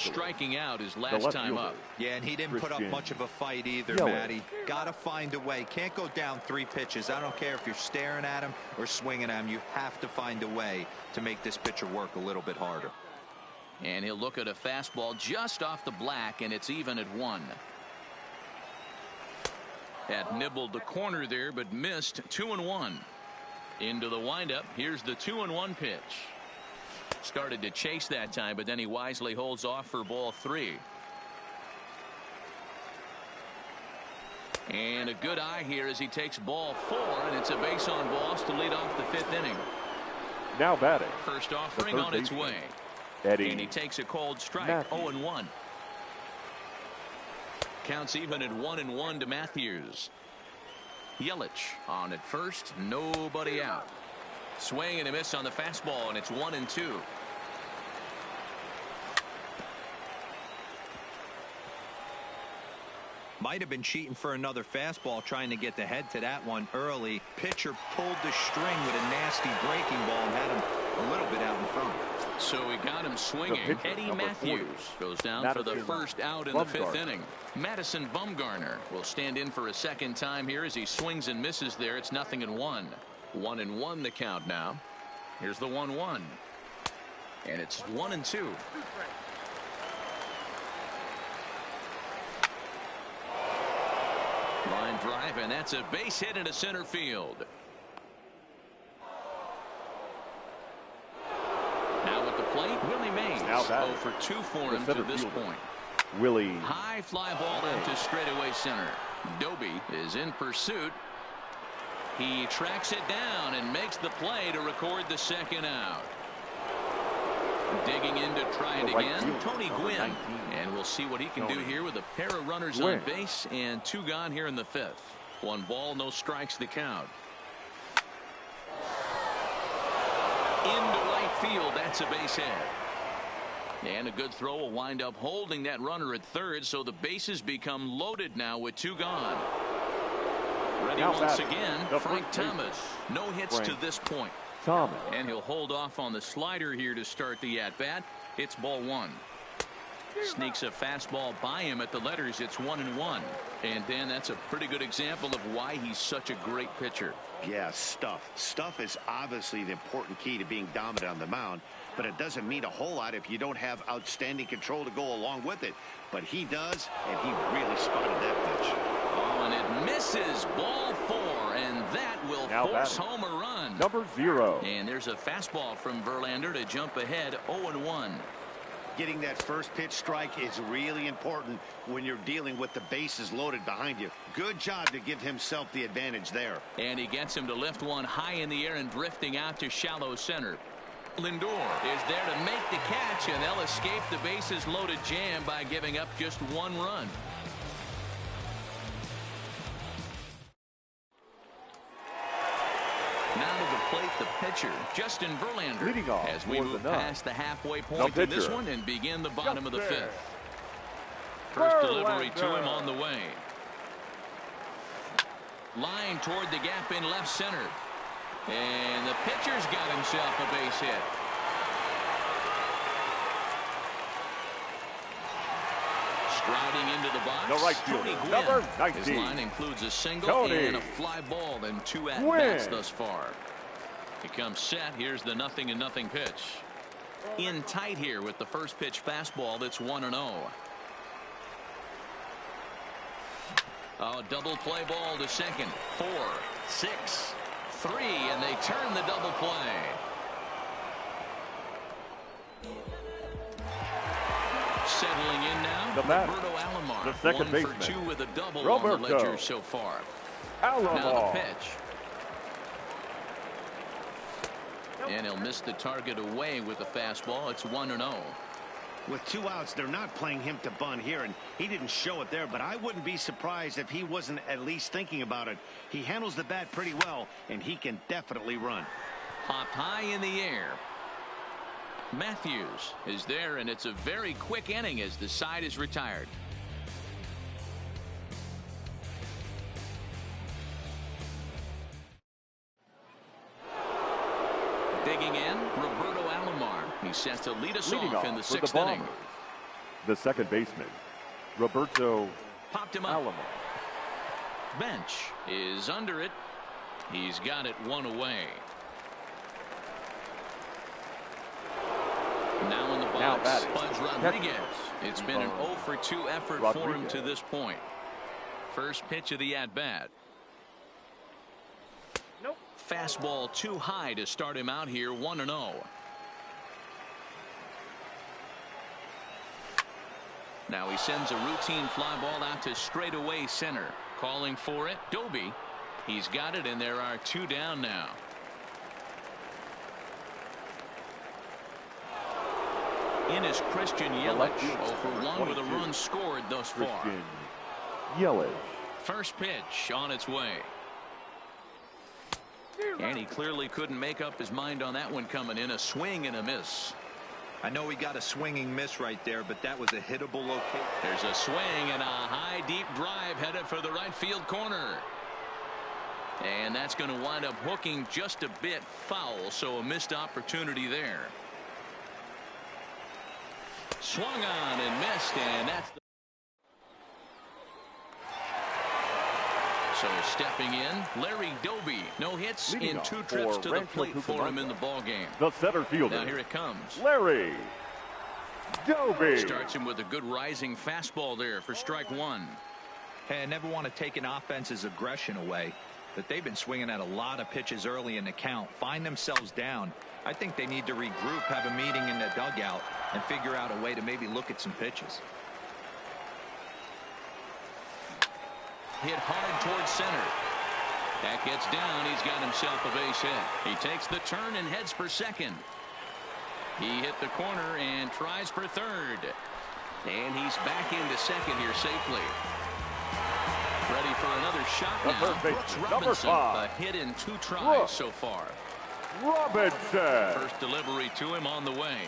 striking out his last time up. Yeah, and he didn't put up much of a fight either, Matty. Got to find a way. Can't go down 3 pitches. I don't care if you're staring at him or swinging at him. You have to find a way to make this pitcher work a little bit harder. And he'll look at a fastball just off the black, and it's even at 1. Had nibbled the corner there, but missed. 2-1. Into the windup. Here's the 2-1 pitch. Started to chase that time, but then he wisely holds off for ball 3. And a good eye here as he takes ball 4, and it's a base on balls to lead off the 5th inning. Now batting. First offering on its way. Eddie. And he takes a cold strike. 0-1. Counts even at 1-1 to Matthews. Yelich on at first. Nobody out. Swing and a miss on the fastball, and it's 1-2. Might have been cheating for another fastball, trying to get the head to that one early. Pitcher pulled the string with a nasty breaking ball and had him a little bit out in front. So he got him swinging. Eddie Matthews goes down for the first out in the 5th inning. Madison Bumgarner will stand in for a second time here as he swings and misses there. It's 0-1. 1-1 the count now. Here's the 1-1. And it's 1-2. Line drive, and that's a base hit into center field. Now at the plate, Willie Mays. 0 for 2 for him to this point. Willie. High fly ball out to straightaway center. Doby is in pursuit. He tracks it down and makes the play to record the second out. Digging in to try it again, Tony Gwynn. And we'll see what he can do here with a pair of runners on base and 2 gone here in the 5th. 1 ball, no strikes the count. Into right field, that's a base hit. And a good throw will wind up holding that runner at third, so the bases become loaded now with 2 gone. Ready once again, Frank Thomas. No hits to this point. And he'll hold off on the slider here to start the at-bat. It's ball 1. Sneaks a fastball by him at the letters. It's 1-1. And Dan, that's a pretty good example of why he's such a great pitcher. Yeah, stuff. Stuff is obviously the important key to being dominant on the mound, but it doesn't mean a whole lot if you don't have outstanding control to go along with it. But he does, and he really spotted that pitch. Oh, and it misses. Ball 4, and that will force home a run. Number 0. And there's a fastball from Verlander to jump ahead 0-1. Getting that first pitch strike is really important when you're dealing with the bases loaded behind you. Good job to give himself the advantage there. And he gets him to lift one high in the air and drifting out to shallow center. Lindor is there to make the catch, and they'll escape the bases loaded jam by giving up just 1 run. Now to the plate, the pitcher, Justin Verlander, as we move past the halfway point in this one and begin the bottom of the 5th. First delivery to him on the way. Line toward the gap in left center. And the pitcher's got himself a base hit. Striding into the box, Tony Gwynn. Number 19. His line includes a single and a fly ball and 2 at-bats thus far. He comes set. Here's the 0-0 pitch. In tight here with the first pitch fastball. That's 1-0. Oh, double play ball to second. 4, 6, 3, and they turn the double play. Settling in now, Roberto Alomar. The second 1 for 2 with a double on the ledger so far. Now the pitch. And he'll miss the target away with the fastball. It's 1-0. With 2 outs, they're not playing him to bunt here, and he didn't show it there, but I wouldn't be surprised if he wasn't at least thinking about it. He handles the bat pretty well, and he can definitely run. Popped high in the air. Matthews is there, and it's a very quick inning as the side is retired. Digging in, Roberto Alomar. He's set to lead us off in the 6th inning. The second baseman, Roberto Popped him up. Alamo. Bench is under it. He's got it one away. Now in the box, Pudge Rodriguez. It's been an 0 for 2 effort for him to this point. First pitch of the at-bat. Nope. Fastball too high to start him out here, 1-0. Now he sends a routine fly ball out to straightaway center. Calling for it, Doby. He's got it, and there are 2 down now. In is Christian Yelich, 0 for 1 with a run scored thus far. Christian Yelich. First pitch on its way. And he clearly couldn't make up his mind on that one coming in. A swing and a miss. I know he got a swinging miss right there, but that was a hittable location. There's a swing and a high deep drive headed for the right field corner. And that's going to wind up hooking just a bit foul, so a missed opportunity there. Swung on and missed, and that's the... So stepping in, Larry Doby. No hits Leading in 2 trips to the Rancho plate for him Cucamonga. in the ball game. The center fielder. Now here it comes. Larry Doby. Starts him with a good rising fastball there for strike 1. Hey, I never want to take an offense's aggression away, but they've been swinging at a lot of pitches early in the count, find themselves down. I think they need to regroup, have a meeting in the dugout, and figure out a way to maybe look at some pitches. Hit hard towards center. That gets down. He's got himself a base hit. He takes the turn and heads for second. He hit the corner and tries for third. And he's back into second here safely. Ready for another shot now. Brooks Robinson, a hit in 2 tries so far. Robinson. First delivery to him on the way.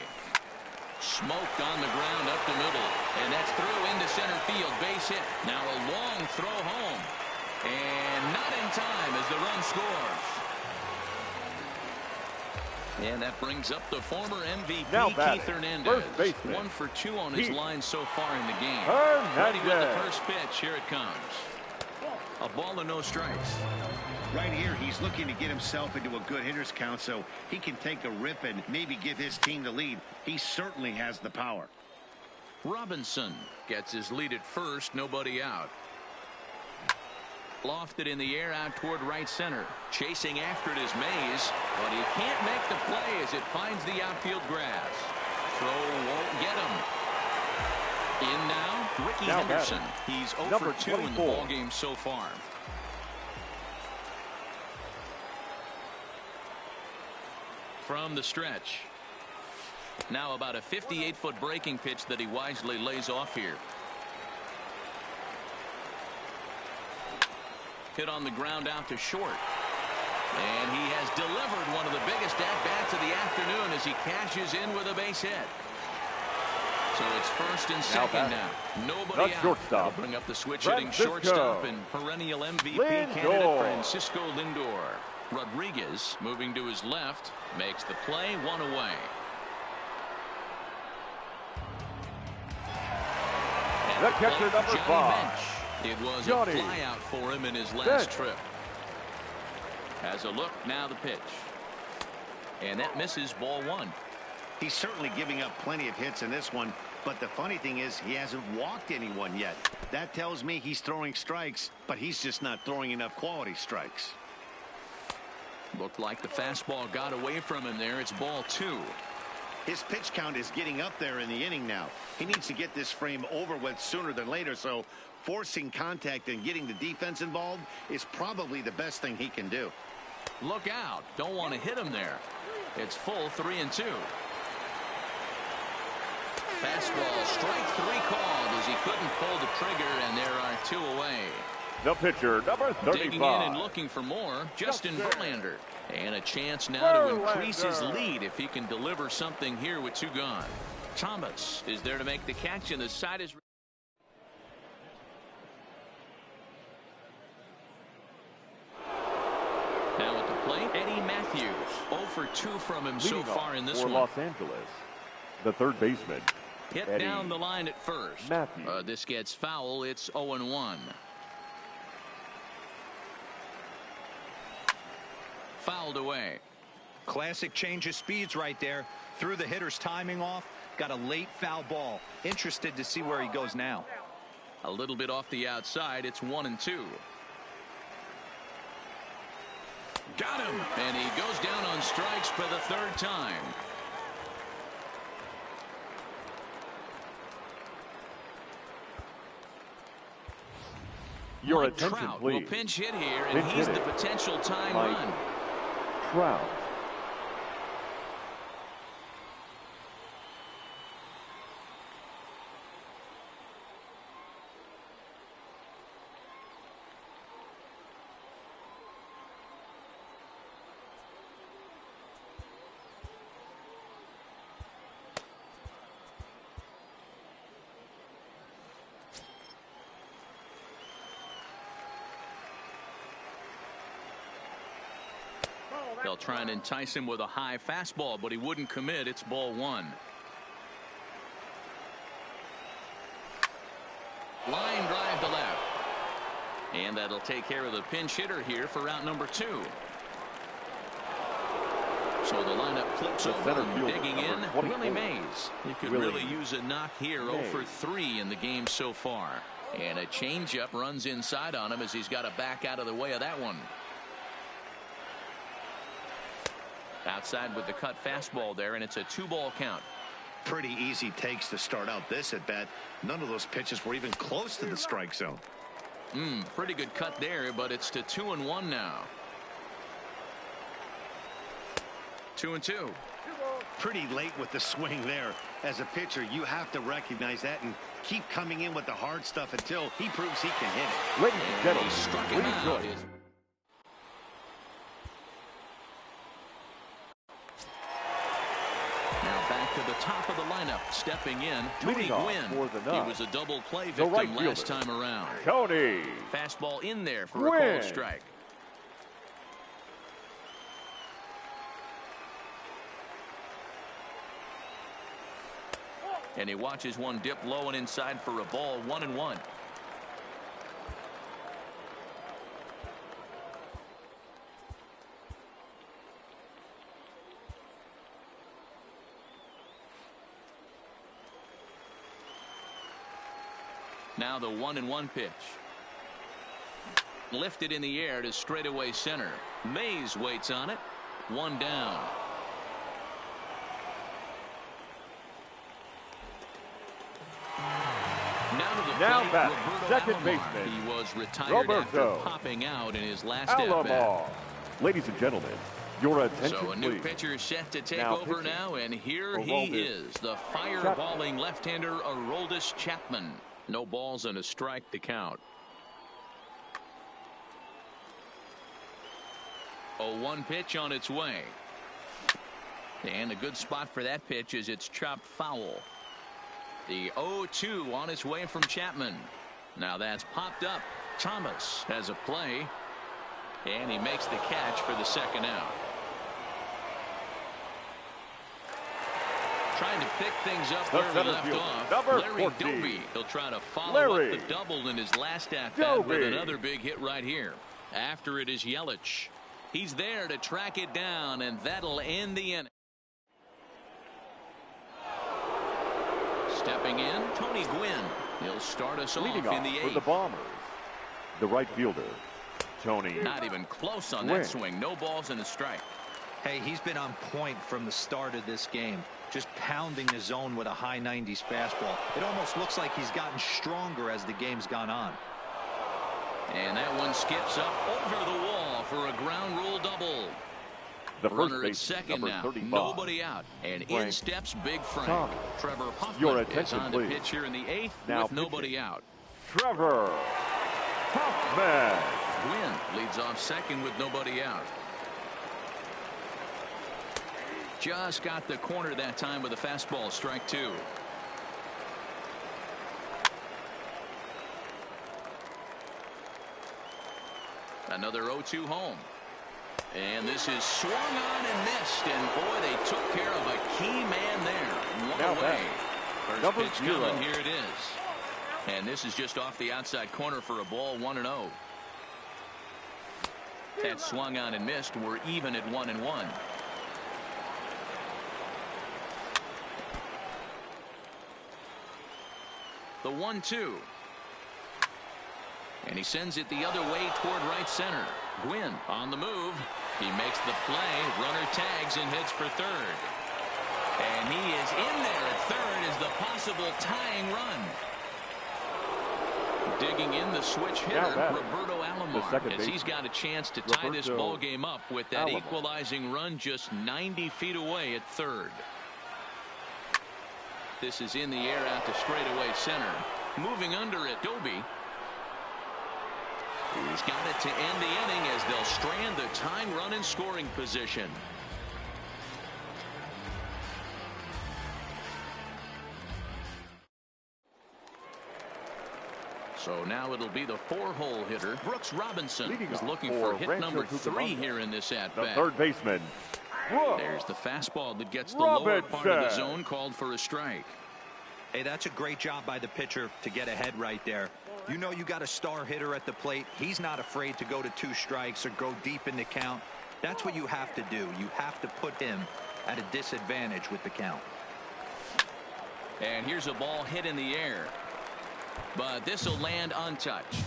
Smoked on the ground up the middle. And that's through into center field. Base hit. Now a long throw home. And not in time as the run scores. And that brings up the former MVP, Now Keith Hernandez. 1 for 2 on his line so far in the game. Hernandez. Ready with the first pitch. Here it comes. A ball and no strikes. Right here, he's looking to get himself into a good hitter's count so he can take a rip and maybe give his team the lead. He certainly has the power. Robinson gets his lead at first. Nobody out. Lofted in the air out toward right center. Chasing after it is Mays, but he can't make the play as it finds the outfield grass. Throw won't get him. In now, Ricky Henderson. He's 0 for 2 in the ball game so far. From the stretch. Now about a 58-foot breaking pitch that he wisely lays off here. Hit on the ground out to short. And he has delivered one of the biggest at-bats of the afternoon as he cashes in with a base hit. So it's first and second now. Nobody out. Shortstop. Bring up the switch-hitting shortstop and perennial MVP candidate Francisco Lindor. Rodriguez moving to his left makes the play, 1 away. The catcher, number 5. Bench. It was Johnny a fly out for him in his last trip. Has a look, now the pitch. And that misses, ball 1. He's certainly giving up plenty of hits in this one, but the funny thing is he hasn't walked anyone yet. That tells me he's throwing strikes, but he's just not throwing enough quality strikes. Looked like the fastball got away from him there. It's ball 2. His pitch count is getting up there in the inning now. He needs to get this frame over with sooner than later, so forcing contact and getting the defense involved is probably the best thing he can do. Look out. Don't want to hit him there. It's full 3-2. Fastball, strike 3 called as he couldn't pull the trigger, and there are 2 away. The pitcher, number 35. Digging in and looking for more, Justin Verlander. And a chance now to increase his lead if he can deliver something here with 2 gone. Thomas is there to make the catch, and the side is... Now at the plate, Eddie Matthews. 0 for 2 from him so far in this one. For Los Angeles, the third baseman, Hit Eddie. down the line at first. This gets foul. It's 0-1. Fouled away. Classic change of speeds right there. Threw the hitter's timing off. Got a late foul ball. Interested to see where he goes now. A little bit off the outside. It's 1-2. Got him. And he goes down on strikes for the third time. Your Mike attention, Trout please. will pinch hit here, and Pinch he's the hitting. potential time Mike run. Trout. They'll try and entice him with a high fastball, but he wouldn't commit. It's ball one. Line drive to left. And that'll take care of the pinch hitter here for route number 2. So the lineup flips The over, center and fielder, digging in, number 24. Willie Mays. He could Willie really use a knock here. 0 Mays. for 3 in the game so far. And a changeup runs inside on him as he's got to back out of the way of that one. Outside with the cut fastball there, and it's a 2-ball count. Pretty easy takes to start out this at bat. None of those pitches were even close to the strike zone. Pretty good cut there, but it's to 2-1 now. 2-2. Pretty late with the swing there. As a pitcher, you have to recognize that and keep coming in with the hard stuff until he proves he can hit it. Ladies and gentlemen, He struck him please out. join. Now back to the top of the lineup. Stepping in, Tony Leading off Gwynn. for the He nod. was a double play The victim right last fielder. time around. Tony. Fastball in there for a Gwynn. called strike. And he watches one dip low and inside for a ball. 1-1. Now the 1-1 pitch. Lifted in the air to straightaway center. Mays waits on it. 1 down. Now plate, back, Roberto second Alomar. baseman, He was retired Roberto after popping out in his last at bat. Alomar. Ladies and gentlemen, your attention, So a new please. pitcher set to take Now over pitching. now, and here he Aroldis is, the fireballing left-hander Aroldis Chapman. No balls and a strike to count. 0-1 pitch on its way. And a good spot for that pitch is it's chopped foul. The 0-2 on its way from Chapman. Now that's popped up. Thomas has a play. And he makes the catch for the second out. Trying to pick things up The where we center left fielder, off. number Larry 14. Doby. He'll try to follow Larry up the double in his last at-bat with Doby. another big hit right here. After it is Yelich. He's there to track it down, and that'll end the inning. Stepping in, Tony Gwynn. He'll start us Leading off off in the for eighth. the Bombers, the right fielder, Tony. Not even close on Gwynn. that swing. No balls and a strike. Hey, he's been on point from the start of this game. Just pounding the zone with a high 90s fastball. It almost looks like he's gotten stronger as the game's gone on. And that one skips up over the wall for a ground rule double. The first Runner at base, second number now. 35. Nobody out. And in Frank steps Big Frank. Thomas. Trevor Your Hoffman is attention, on to please. pitch here in the eighth Now with nobody pitching. out. Trevor Hoffman. Gwynn leads off second with nobody out. Just got the corner that time with a fastball. Strike 2. Another 0-2 home. And this is swung on and missed. And boy, they took care of a key man there. One Now away. back, First pitch coming. Here it is. And this is just off the outside corner for a ball, 1-0. That swung on and missed. We're even at 1-1. The 1-2. And he sends it the other way toward right center. Gwynn on the move. He makes the play. Runner tags and heads for third. And he is in there at third as the possible tying run. Digging in the switch hitter, Roberto Alomar, as he's got a chance to tie this ball game up with that equalizing run just 90 feet away at third. This is in the air out to straightaway center. Moving under it, Doby. He's got it to end the inning as they'll strand the tying run in scoring position. So now it'll be the 4-hole hitter. Brooks Robinson is looking for hit number 3 here in this at-bat. The third baseman. There's the fastball that gets the lower part of the zone, called for a strike. Hey, that's a great job by the pitcher to get ahead right there. You know you got a star hitter at the plate. He's not afraid to go to 2 strikes or go deep in the count. That's what you have to do. You have to put him at a disadvantage with the count. And here's a ball hit in the air. But this will land untouched.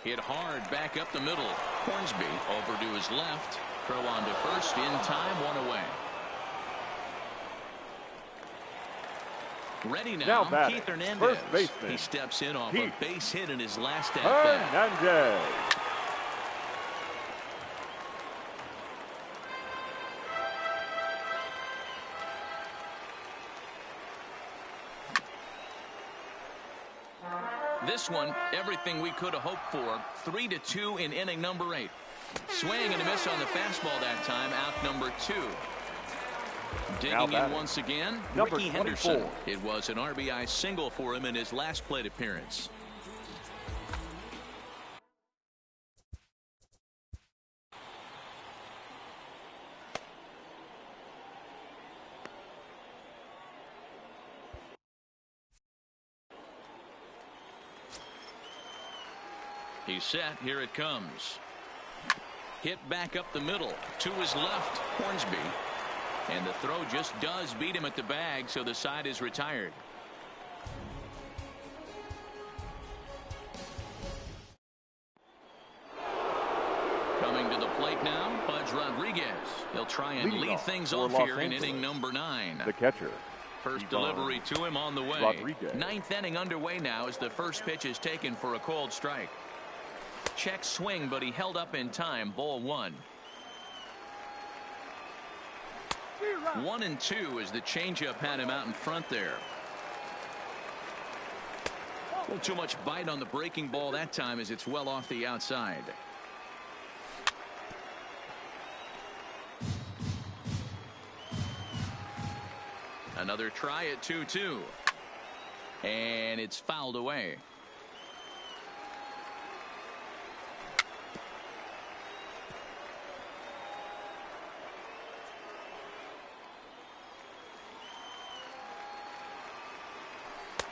Hit hard back up the middle. Hornsby over to his left. Throw on to first in time, 1 away. Ready now Keith Hernandez. First baseman. He steps in off a base hit in his last at-bat. Hernandez. This one, everything we could have hoped for. 3-2 in inning number 8. Swing and a miss on the fastball that time. Out number 2. Digging in once again, Ricky Henderson. It was an RBI single for him in his last plate appearance. He's set. Here it comes. Hit back up the middle. To his left, Hornsby. And the throw just does beat him at the bag, so the side is retired. Coming to the plate now, Pudge Rodriguez. He'll try and lead things off here in inning number 9. The catcher. First delivery to him on the way. Rodriguez. 9th inning underway now as the first pitch is taken for a called strike. Check swing, but he held up in time. Ball 1. 1-2 as the changeup had him out in front there. A little too much bite on the breaking ball that time as it's well off the outside. Another try at 2-2. And it's fouled away.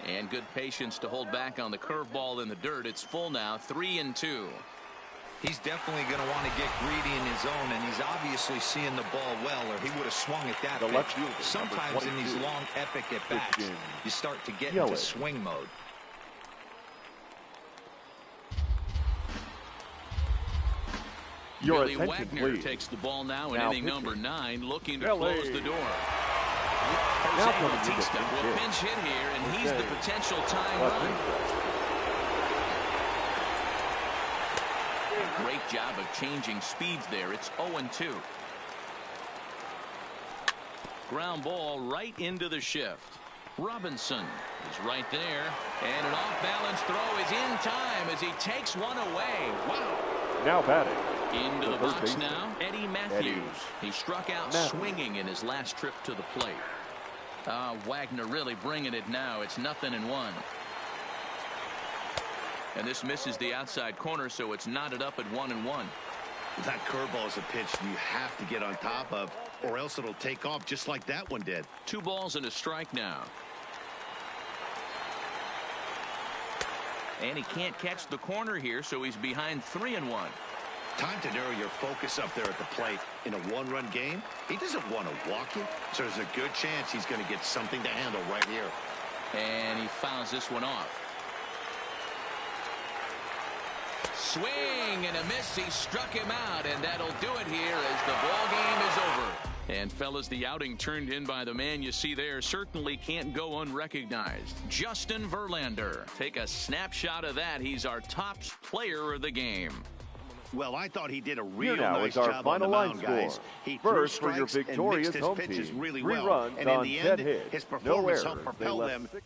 And good patience to hold back on the curveball in the dirt. It's full now, 3-2. He's definitely going to want to get greedy in his zone, and he's obviously seeing the ball well, or he would have swung at that pitch. Sometimes in these long, epic at-bats, you start to get into swing mode. Billy Wagner takes the ball now in inning number 9, looking to close the door. Jose Bautista will pinch hit here, and he's the potential tying run. Great job of changing speeds there. It's 0-2. Ground ball right into the shift. Robinson is right there, and an off-balance throw is in time as he takes one away. Wow. Now batting. Into the box now, Eddie Matthews. He struck out swinging in his last trip to the plate. Wagner really bringing it now. It's 0-1. And this misses the outside corner, so it's knotted up at 1-1. That curveball is a pitch you have to get on top of. or else it'll take off just like that one did. 2 balls and a strike now. And he can't catch the corner here, so he's behind 3-1. Time to narrow your focus up there at the plate. In a one-run game, he doesn't want to walk it, so there's a good chance he's going to get something to handle right here. And he fouls this one off. Swing and a miss. He struck him out, and that'll do it here as the ball game is over. And fellas, the outing turned in by the man you see there certainly can't go unrecognized. Justin Verlander. Take a snapshot of that. He's our top player of the game. Well, I thought he did a real Here now nice is our job final on the line mound, guys. score. He First, threw for your strikes victorious and mixed home his pitches team, really 3 well. runs And in on the 10 end, hits. his No performance errors. helped They propel left them.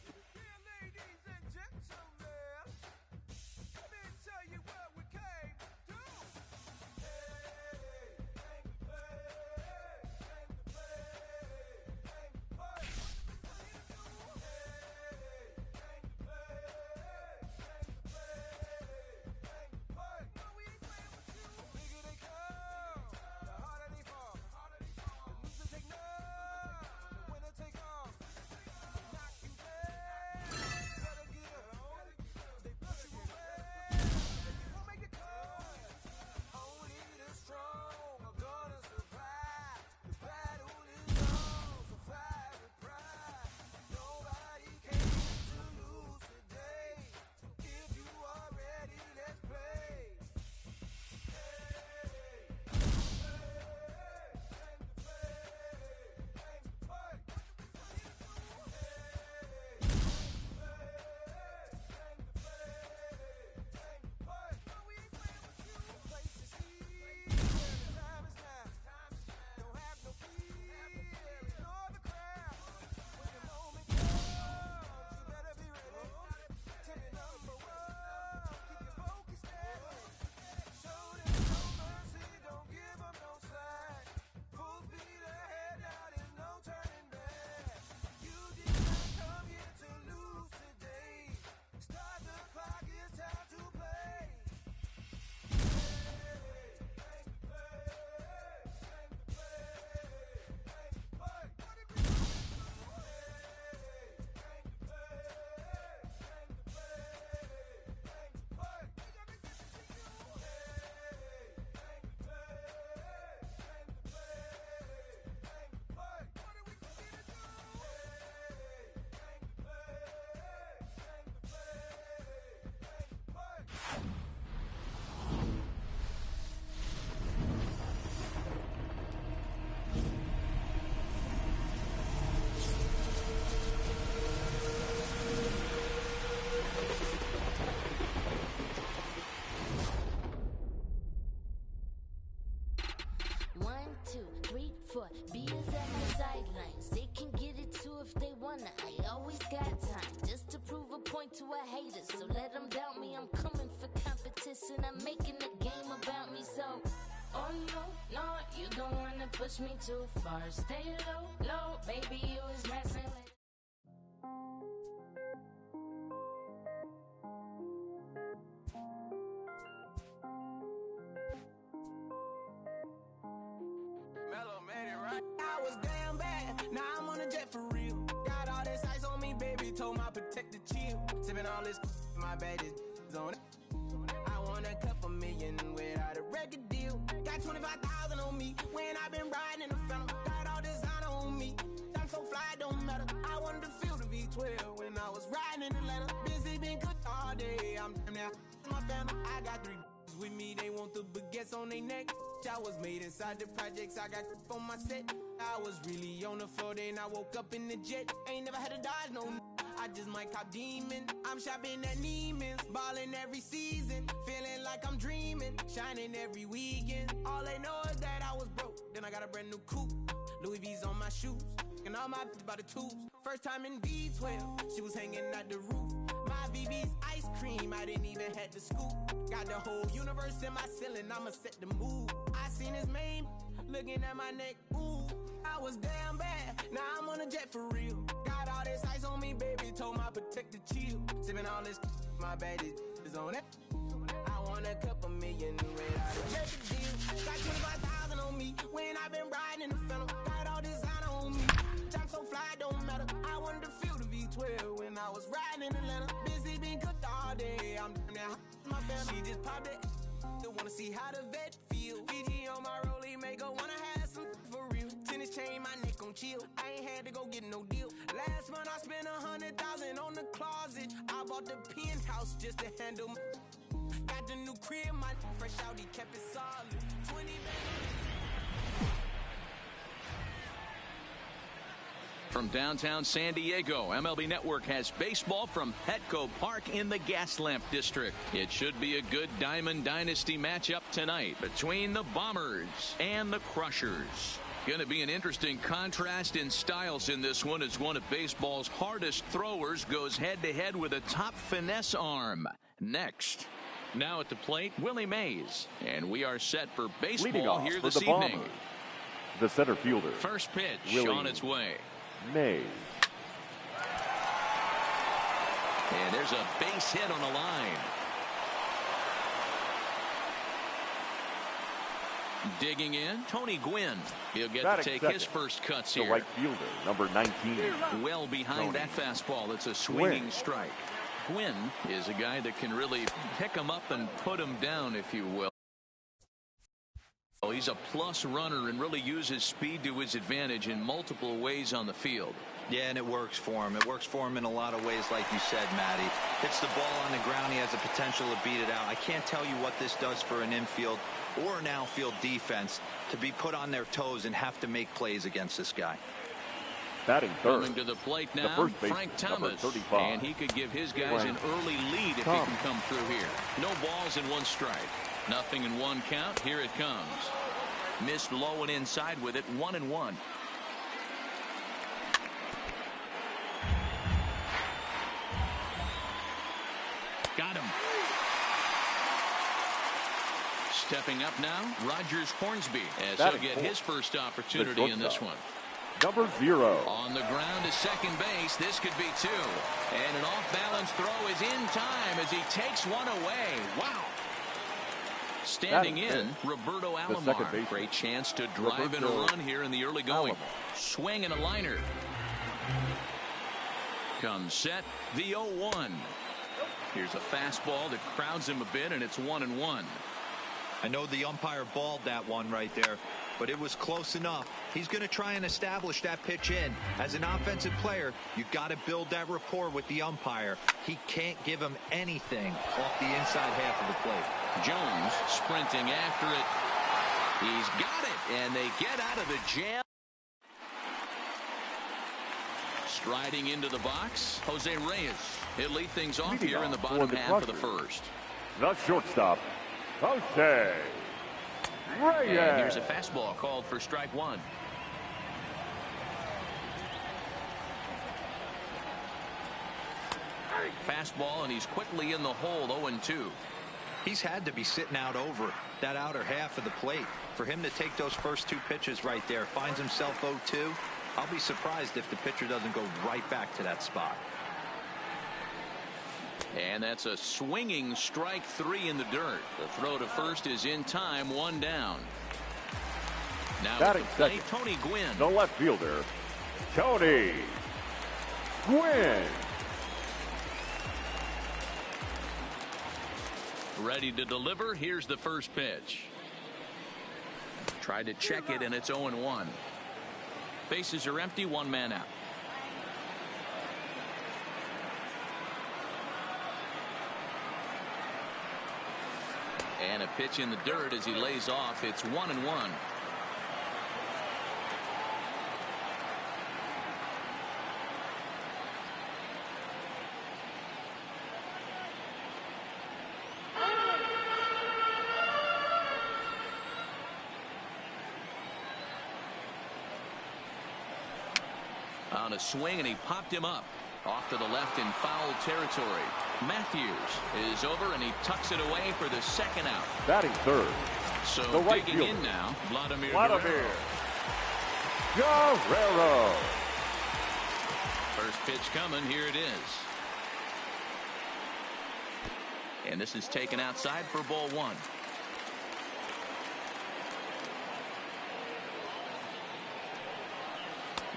6push me too far. Stay low, low, baby, you was messing with. Mellow made it right. I was damn bad, now I'm on a jet for real. Got all this ice on me, baby, told my protector chill. Sipping all this, my bad is on it. I want a couple million without a record deal. Got 25,000 on me when I've been riding in the phantom. Got all designer on me, I'm so fly, it don't matter. I wanted to feel the V12 when I was riding in Atlanta. Busy been cooked all day, I'm damn now my phantom. I got 3 with me, they want the baguettes on their neck. I was made inside the projects, I got on my set. I was really on the floor, then I woke up in the jet. Ain't never had to dodge no I just might cop demon. I'm shopping at Neiman's, balling every season, feeling like I'm dreaming, shining every weekend. All they know is that I was broke, then I got a brand new coupe. Louis V's on my shoes, and all my by the tubes. First time in V12, she was hanging at the roof. My VV's ice cream, I didn't even have to scoop. Got the whole universe in my ceiling, I'ma set the mood. I seen his main, looking at my neck, ooh. I was damn bad, now I'm on a jet for real. Got all this ice on me, baby, told my protector chill. Sipping all this, my bad is on it. I want a couple million without a record deal. Got 25,000 on me when I've been riding in the phantom. I was riding in Atlanta. Busy being cooked all day. I'm down there, my family. She just popped it. Wanna see how the vet feel. Fiji on my rollie, make her wanna have some for real. Tennis chain, my neck on chill. I ain't had to go get no deal. Last month I spent 100,000 on the closet. I bought the penthouse just to handle my. Got the new crib, my fresh out, he kept it solid. 20 bands. From downtown San Diego, MLB Network has baseball from Petco Park in the Gaslamp District. It should be a good Diamond Dynasty matchup tonight between the Bombers and the Crushers. Going to be an interesting contrast in styles in this one as one of baseball's hardest throwers goes head-to-head with a top finesse arm. Next. Now at the plate, Willie Mays. And we are set for baseball here this evening. Bombers, the center fielder. First pitch Willie on its way. Mays. And there's a base hit on the line. Digging in, Tony Gwynn. He'll get to take his first cuts here. The right fielder, number 19. Well behind that fastball. It's a swinging strike. Gwynn is a guy that can really pick him up and put him down, if you will. He's a plus runner and really uses speed to his advantage in multiple ways on the field. Yeah, and it works for him. It works for him in a lot of ways, like you said, Matty. Hits the ball on the ground. He has the potential to beat it out. I can't tell you what this does for an infield or an outfield defense to be put on their toes and have to make plays against this guy. Batting third. Coming to the plate now, Frank Thomas. And he could give his guys an early lead if he can come through here. No balls and one strike. Nothing in one count. Here it comes. Missed low and inside with it. 1-1. Got him. Stepping up now, Rogers Hornsby as he'll get his first opportunity in this one. Number 0. On the ground to second base. This could be 2. And an off-balance throw is in time as he takes one away. Wow. Standing in, Roberto Alomar. Great chance to drive in a run here in the early going. Swing and a liner. Comes set, the 0-1. Here's a fastball that crowds him a bit, and it's 1-1. I know the umpire balled that one right there, but it was close enough. He's going to try and establish that pitch in. As an offensive player, you've got to build that rapport with the umpire. He can't give him anything off the inside half of the plate. Jones sprinting after it. He's got it, and they get out of the jam. Striding into the box, Jose Reyes. He'll lead things off here in the bottom half of the first. The shortstop, Jose Reyes. And here's a fastball called for strike 1. Fastball, and he's quickly in the hole. 0-2. He's had to be sitting out over that outer half of the plate. For him to take those first 2 pitches right there, finds himself 0-2. I'll be surprised if the pitcher doesn't go right back to that spot. And that's a swinging strike 3 in the dirt. The throw to first is in time, 1 down. Now batting second, Tony Gwynn. The left fielder, Tony Gwynn. Ready to deliver. Here's the first pitch. Tried to check it, and it's 0-1. Bases are empty, 1 man out. And a pitch in the dirt as he lays off. It's 1-1. On a swing, and he popped him up. Off to the left in foul territory. Matthews is over, and he tucks it away for the second out. Batting third. So the right digging fielder, in now, Vladimir Guerrero. First pitch coming. Here it is. And this is taken outside for ball 1.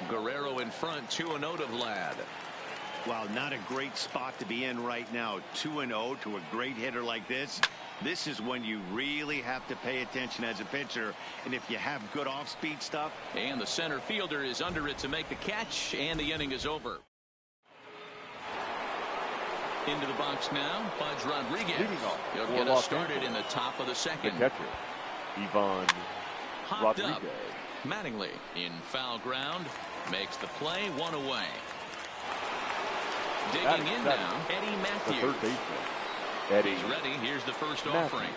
Guerrero in front, 2-0 to Vlad. Well, not a great spot to be in right now. 2-0 to a great hitter like this. This is when you really have to pay attention as a pitcher. And if you have good off-speed stuff. And the center fielder is under it to make the catch, and the inning is over. Into the box now, Pudge Rodriguez. He'll get us started in the top of the second. The catcher, Ivan Hopped Rodriguez. up. Mattingly in foul ground makes the play, one away. Digging in now, Eddie The third Matthews. baseman, Eddie He's ready. Here's the first Matthews. offering.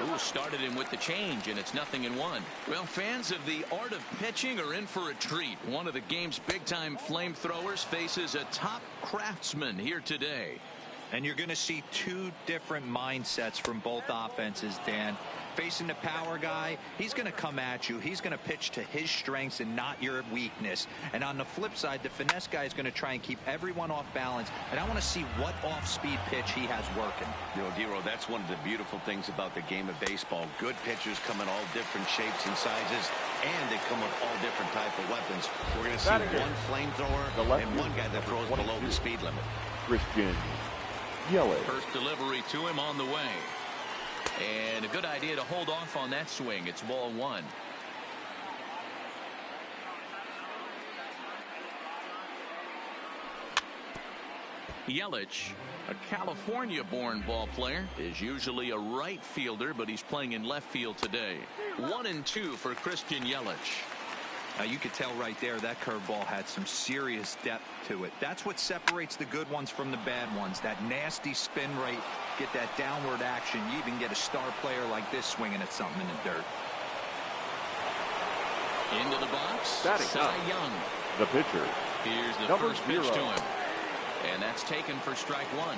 Who started him with the change, and it's 0-1. Well, fans of the art of pitching are in for a treat. One of the game's big-time flamethrowers faces a top craftsman here today. And you're going to see two different mindsets from both offenses, Dan. Facing the power guy, he's going to come at you. He's going to pitch to his strengths and not your weakness. And on the flip side, the finesse guy is going to try and keep everyone off balance. And I want to see what off-speed pitch he has working. You know, Dero, that's one of the beautiful things about the game of baseball. Good pitchers come in all different shapes and sizes, and they come with all different type of weapons. We're going to see one flamethrower and one guy that throws below the speed limit. Christian Yelich. First delivery to him on the way. And a good idea to hold off on that swing. It's ball one. Yelich, a California-born ball player, is usually a right fielder, but he's playing in left field today. 1-2 for Christian Yelich. Now you could tell right there that curveball had some serious depth to it. That's what separates the good ones from the bad ones. That nasty spin rate, get that downward action. You even get a star player like this swinging at something in the dirt. Into the box, Cy Young. The pitcher. Here's the Number first pitch 0. to him. And that's taken for strike one.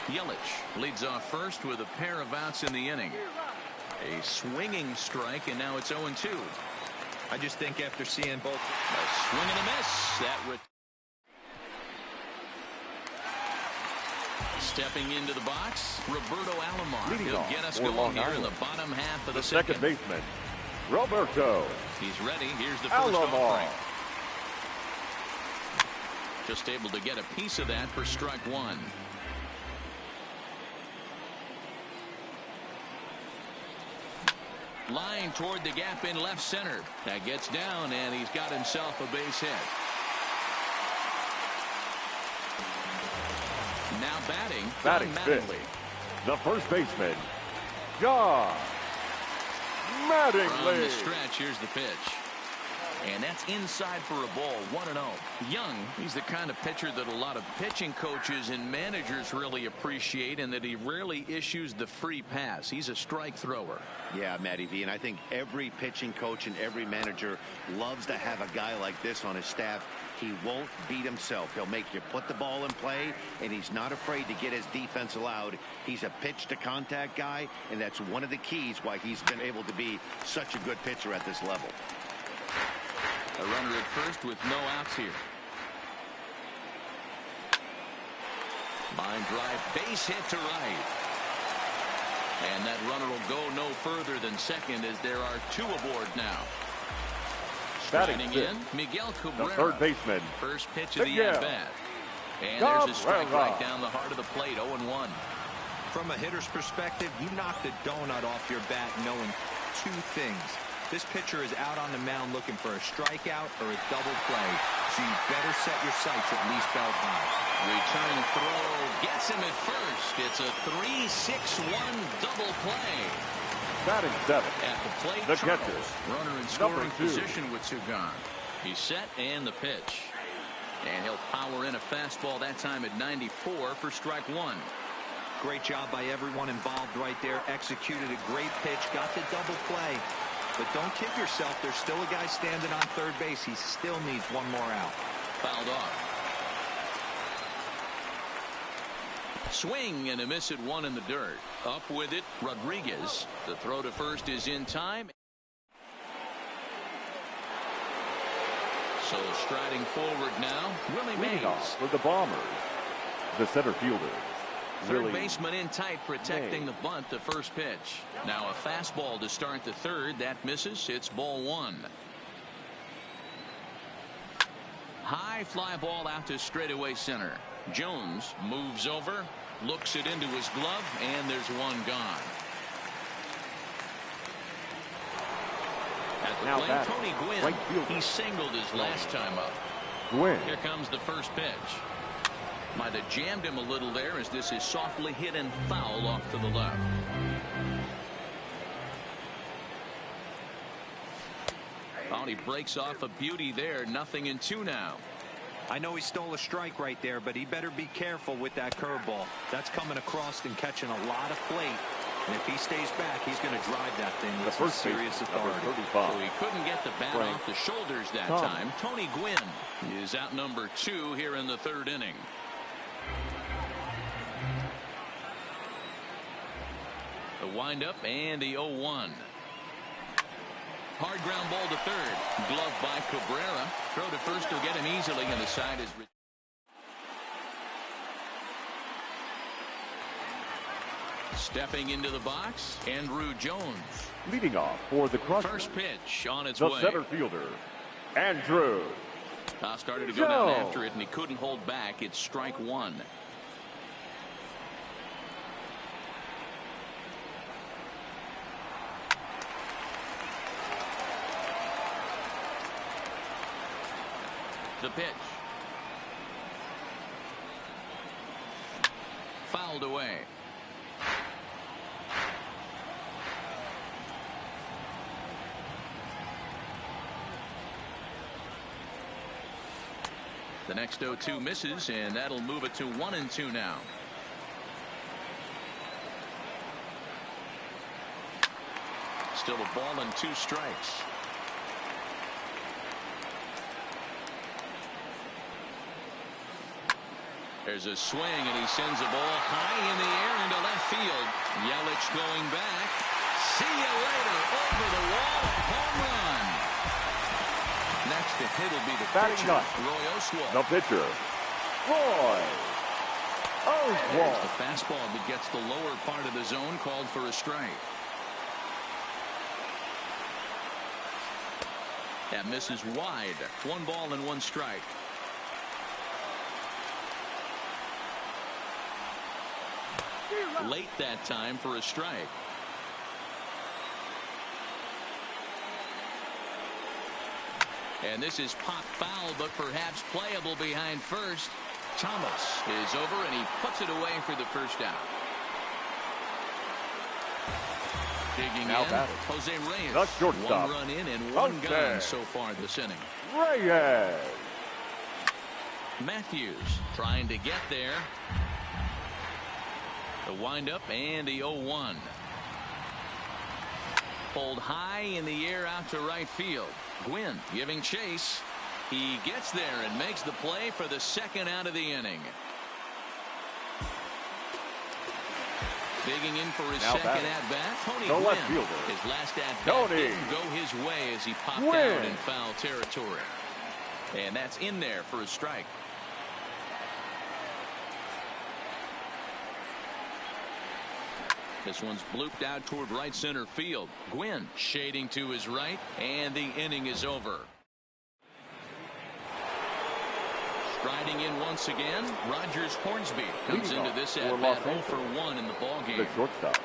Yelich leads off first with a pair of outs in the inning. A swinging strike, and now it's 0-2. I just think after seeing both. A swing and a miss. Stepping into the box, Roberto Alomar. He'll get us going here in the bottom half of the second. Baseman, Roberto. He's ready. Here's the first offering. Just able to get a piece of that for strike one. Line toward the gap in left center. That gets down, and he's got himself a base hit. Now batting Mattingly. The first baseman, John Mattingly. From the stretch, here's the pitch. And that's inside for a ball, 1-0. Young, he's the kind of pitcher that a lot of pitching coaches and managers really appreciate, and that he rarely issues the free pass. He's a strike thrower. Yeah, Matty V, and I think every pitching coach and every manager loves to have a guy like this on his staff. He won't beat himself. He'll make you put the ball in play, and he's not afraid to get his defense allowed. He's a pitch-to-contact guy, and that's one of the keys why he's been able to be such a good pitcher at this level. A runner at first with no outs here. Line drive, base hit to right. And that runner will go no further than second, as there are two aboard now. Striding in, Miguel Cabrera. The third baseman. First pitch of the at-bat. And there's a strike right down the heart of the plate, 0-1. From a hitter's perspective, you knock the donut off your bat knowing two things. This pitcher is out on the mound looking for a strikeout or a double play, so you better set your sights at least belt high. Return throw gets him at first. It's a 3-6-1 double play. Batting seven. At the plate, the Charles, catcher, runner in scoring position with two gone. He's set, and the pitch. And he'll power in a fastball that time at 94 for strike one. Great job by everyone involved right there. Executed a great pitch, got the double play. But don't kid yourself, there's still a guy standing on third base. He still needs one more out. Fouled off. Swing and a miss at one in the dirt. Up with it, Rodriguez. The throw to first is in time. So striding forward now, Willie Mays. For the Bombers, the center fielder. Third baseman in tight, protecting the bunt, the first pitch. Now a fastball to start the third. That misses. It's ball one. High fly ball out to straightaway center. Jones moves over, looks it into his glove, and there's one gone. At the plate, Tony Gwynn. Right, he singled his last time up. Gwynn. Here comes the first pitch. Might have jammed him a little there as this is softly hit and foul off to the left. Oh, he breaks off a beauty there. 0-2 now. I know he stole a strike right there, but he better be careful with that curveball. That's coming across and catching a lot of plate. And if he stays back, he's going to drive that thing with some serious authority. So he couldn't get the bat off the shoulders that time. Tony Gwynn is out number 2 here in the third inning. The windup and the 0-1. Hard ground ball to third. Glove by Cabrera. Throw to first will get him easily, and the side is. Stepping into the box, Andrew Jones. Leading off for the Crusher. First pitch on its the way. Center fielder, Andrew. Started to go down after it, and he couldn't hold back. It's strike one. The pitch. Fouled away. The next 0-2 misses, and that'll move it to 1-2 now. Still a ball and 2 strikes. There's a swing, and he sends a ball high in the air into left field. Yelich going back. See you later. Over the wall. A home run. Next to hit will be the pitcher, Roy Oswalt. The pitcher, Roy Oswalt. There's the fastball that gets the lower part of the zone, called for a strike. That misses wide. 1 ball and 1 strike. Late that time for a strike. And this is pop foul, but perhaps playable behind first. Thomas is over, and he puts it away for the first out. Digging now in, batting. Jose Reyes. The shortstop. 1 run in and 1 gone so far this inning. Reyes. Matthews trying to get there. The windup and the 0-1. Pulled high in the air out to right field. Gwynn giving chase. He gets there and makes the play for the second out of the inning. Digging in for his second at-bat. Tony Gwynn. Left fielder. His last at-bat didn't go his way as he popped out in foul territory. And that's in there for a strike. This one's blooped out toward right center field. Gwynn shading to his right, and the inning is over. Striding in once again, Rogers Hornsby comes into this at-bat 0 for 1 in the ballgame. The shortstop,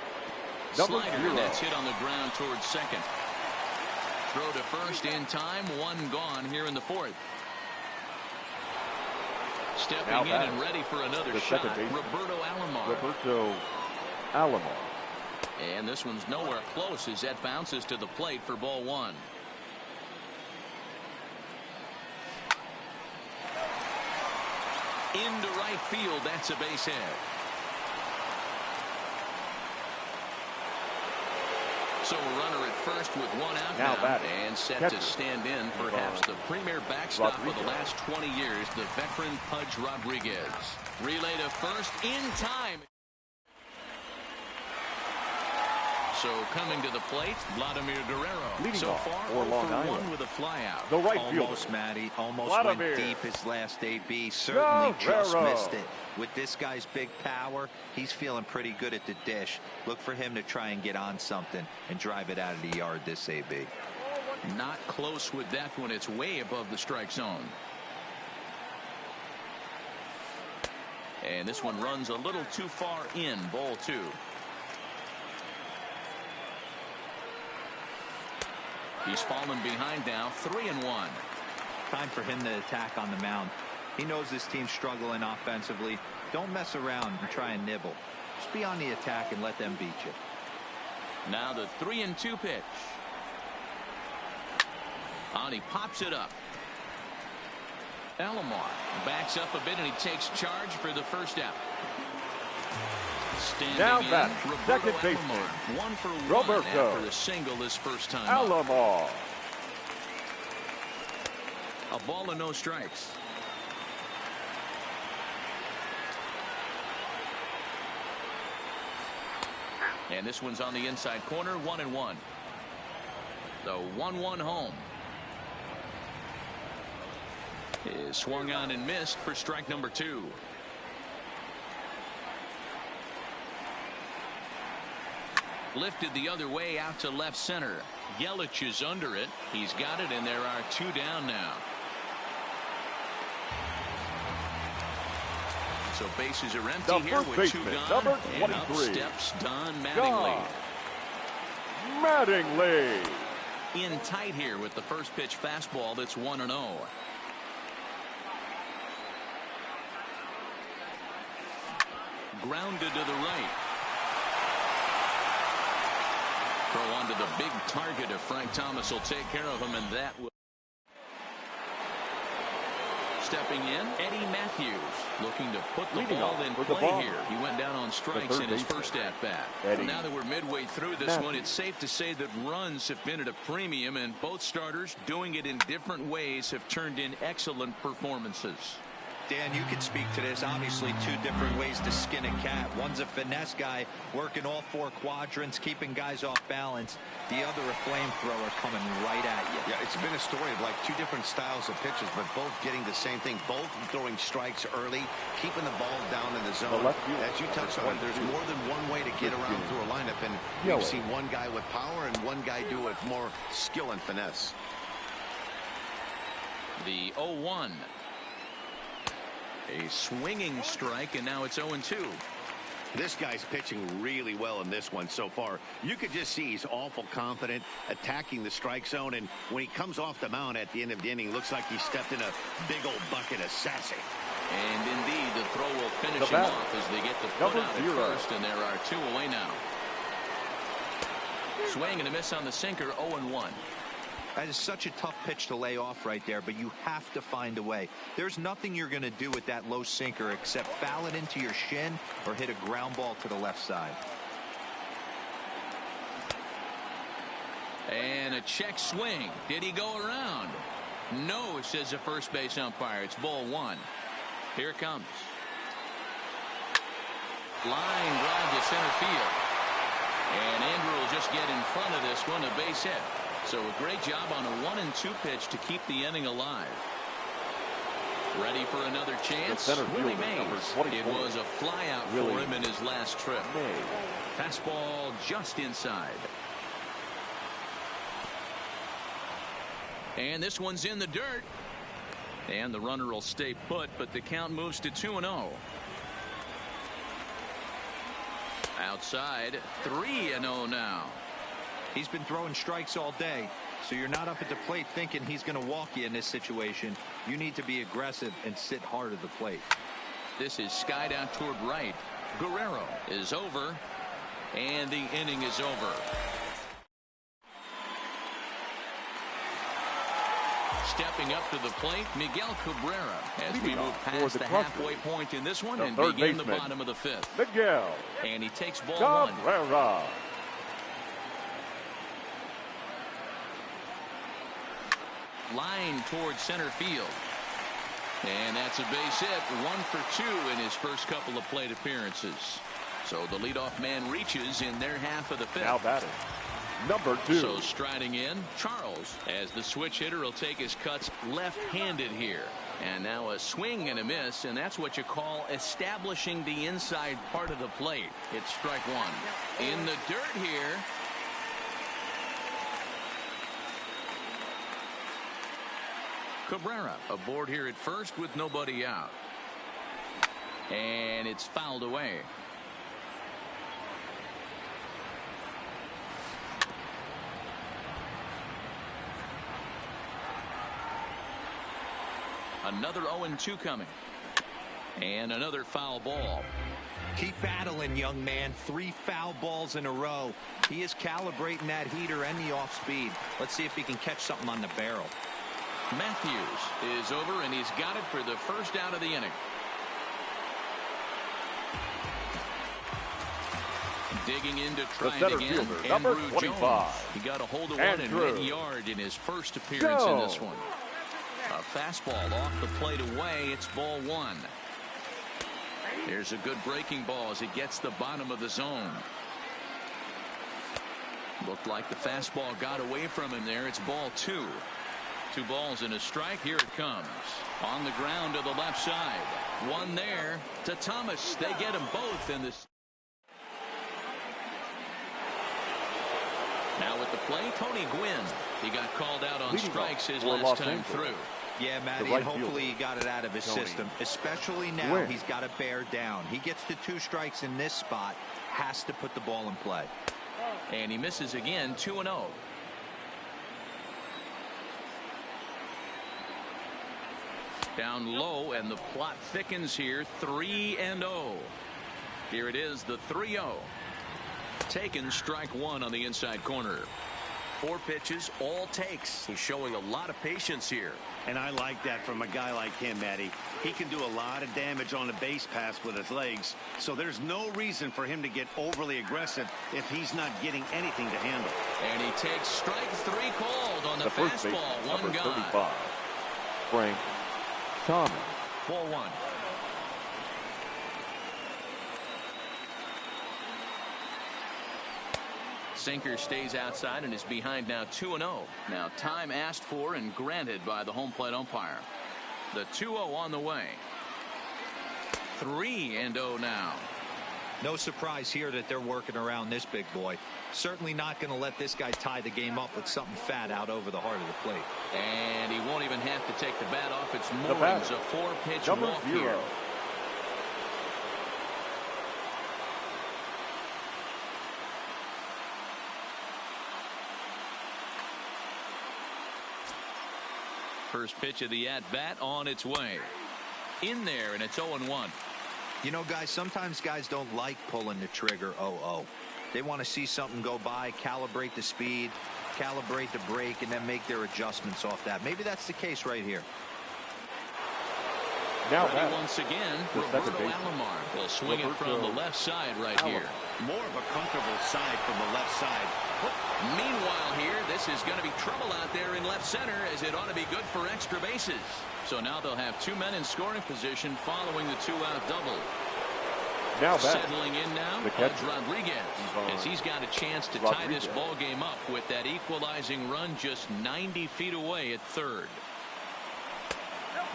Slider, and that's hit on the ground towards second. Throw to first in time, 1 gone here in the 4th. Stepping in and ready for another shot, Roberto Alomar. And this one's nowhere close as that bounces to the plate for ball 1. Into right field, that's a base hit. So a runner at first with 1 out now and set to stand in perhaps the premier backstop of the last 20 years, the veteran Pudge Rodriguez. Relay to first in time. So coming to the plate, Vladimir Guerrero. Leading so off far, for 1 with a flyout. The right almost, fielder. Matty. Almost Vladimir. went deep his last AB. Certainly just missed it. With this guy's big power, he's feeling pretty good at the dish. Look for him to try and get on something and drive it out of the yard this AB. Not close with that one. It's way above the strike zone. And this one runs a little too far in. Ball 2. He's fallen behind now. 3-1. Time for him to attack on the mound. He knows this team's struggling offensively. Don't mess around and try and nibble. Just be on the attack and let them beat you. Now the 3-2 pitch. And he pops it up. Alomar backs up a bit and he takes charge for the first out. Standing now in, back, Roberto second baseman, Alomar, 1 for 1 Roberto after a single this first time Alomar. up. A ball and no strikes. And this one's on the inside corner. 1-1. The 1-1 home is swung on and missed for strike number 2. Lifted the other way out to left center. Yelich is under it. He's got it, and there are 2 down now. So bases are empty The here first with 2 baseman, gone. number And up 23. steps Don Mattingly. Mattingly. In tight here with the first pitch fastball that's 1-0. Grounded to the right. Throw onto the big target if Frank Thomas will take care of him, and that will. Stepping in, Eddie Matthews looking to put the Leading ball off in for the play ball. here. He went down on strikes in his baseman, first at-bat. Eddie Now that we're midway through this Matthews. one, it's safe to say that runs have been at a premium, and both starters, doing it in different ways, have turned in excellent performances. Dan, you can speak to this. Obviously, 2 different ways to skin a cat. One's a finesse guy working all 4 quadrants, keeping guys off balance. The other, a flamethrower coming right at you. Yeah, it's been a story of like 2 different styles of pitches, but both getting the same thing. Both throwing strikes early, keeping the ball down in the zone. As you touched on, there's more than one way to get around through a lineup, and we've seen one guy with power and one guy do it more skill and finesse. The 0-1. A swinging strike, and now it's 0-2. This guy's pitching really well in this one so far. You could just see he's awful confident, attacking the strike zone, and when he comes off the mound at the end of the inning, looks like he stepped in a big old bucket of sassy. And indeed, the throw will finish him off as they get the put out at first, and there are 2 away now. Swing and a miss on the sinker, 0-1. That is such a tough pitch to lay off right there, but you have to find a way. There's nothing you're going to do with that low sinker except foul it into your shin or hit a ground ball to the left side. And a check swing. Did he go around? No, says the first base umpire. It's ball 1. Here it comes. Line drive to center field. And Andrew will just get in front of this one, a base hit. So a great job on a 1-2 pitch to keep the inning alive. Ready for another chance. Willie Mays. It was a flyout for him in his last trip. Fastball just inside. And this one's in the dirt. And the runner will stay put, but the count moves to 2-0. Outside, 3-0 now. He's been throwing strikes all day, so you're not up at the plate thinking he's going to walk you in this situation. You need to be aggressive and sit hard at the plate. This is skied out toward right. Guerrero is over, and the inning is over. Stepping up to the plate, Miguel Cabrera, as we move past the halfway point in this one and begin the bottom of the 5th. Miguel. And he takes ball 1. Cabrera. Line towards center field. And that's a base hit. 1 for 2 in his first couple of plate appearances. So the leadoff man reaches in their half of the 5th. Now batting, number 2. So striding in, Charles, as the switch hitter will take his cuts left-handed here. And now a swing and a miss, and that's what you call establishing the inside part of the plate. It's strike 1. In the dirt here. Cabrera aboard here at first with nobody out. And it's fouled away. Another 0-2 coming. And another foul ball. Keep battling, young man. 3 foul balls in a row. He is calibrating that heater and the off speed. Let's see if he can catch something on the barrel. Matthews is over, and he's got it for the first out of the inning. Digging in to try it again. Number Andrew 25. Jones. He got a hold of one and mid yard in his first appearance in this one. A fastball off the plate away. It's ball 1. There's a good breaking ball as it gets the bottom of the zone. Looked like the fastball got away from him there. It's ball 2. 2 balls and a strike. Here it comes. On the ground to the left side. One there to Thomas. They get them both in this. Now with the play, Tony Gwynn. He got called out on strikes his last time through. Yeah, Matty, and hopefully he got it out of his system. Especially now he's got to bear down. He gets to 2 strikes in this spot. Has to put the ball in play. And he misses again, 2-0. Down low, and the plot thickens here, 3-0. Here it is, the 3-0. Taken, strike 1 on the inside corner. 4 pitches, all takes. He's showing a lot of patience here. And I like that from a guy like him, Matty. He can do a lot of damage on a base pass with his legs, so there's no reason for him to get overly aggressive if he's not getting anything to handle. And he takes strike 3 called on the fastball. One gone. 35. Frank Thomas. Ball 1. Sinker stays outside and is behind now 2-0. Now time asked for and granted by the home plate umpire. The 2-0 on the way. 3-0 now. No surprise here that they're working around this big boy. Certainly not going to let this guy tie the game up with something fat out over the heart of the plate. And he won't even have to take the bat off its moorings. A 4-pitch walk here. First pitch of the at-bat on its way. In there, and it's 0-1. You know, guys, sometimes guys don't like pulling the trigger 0-0. They want to see something go by, calibrate the speed, calibrate the break, and then make their adjustments off that. Maybe that's the case right here. Now once again, Roberto Alomar will swing it from the left side right here. More of a comfortable side from the left side. Meanwhile here, this is going to be trouble out there in left center, as it ought to be good for extra bases. So now they'll have 2 men in scoring position following the 2-out double. Now settling in now, Rodriguez, as he's got a chance to tie this ball game up with that equalizing run just 90 feet away at third.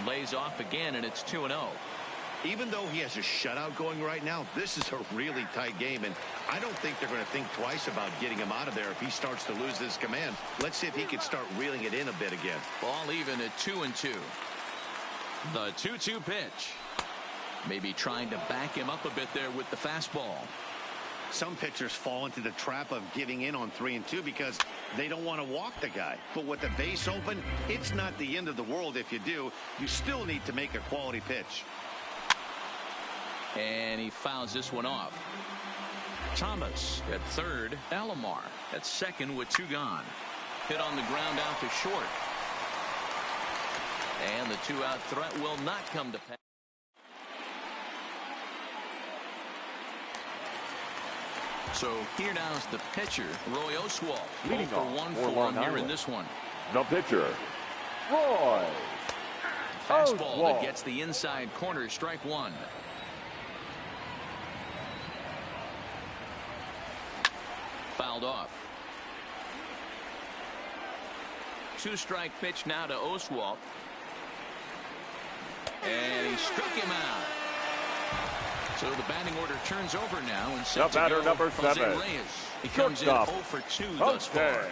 Lays off again, and it's 2-0. Even though he has a shutout going right now, this is a really tight game, and I don't think they're going to think twice about getting him out of there if he starts to lose this command. Let's see if he can start reeling it in a bit again. Ball even at 2-2. The 2-2 pitch. Maybe trying to back him up a bit there with the fastball. Some pitchers fall into the trap of giving in on 3-2 because they don't want to walk the guy. But with the base open, it's not the end of the world if you do. You still need to make a quality pitch. And he fouls this one off. Thomas at third. Alomar at second with 2 gone. Hit on the ground out to short. And the 2-out threat will not come to pass. So here now is the pitcher, Roy Oswalt. Leading for 1-4 here in this one. The pitcher, Roy Fastball Oswalt. that gets the inside corner, strike 1. Fouled off. 2-strike pitch now to Oswalt. And he struck him out. So the batting order turns over now, and set to batter go, number Jose 7. Reyes. He comes in 0 for 2 thus far.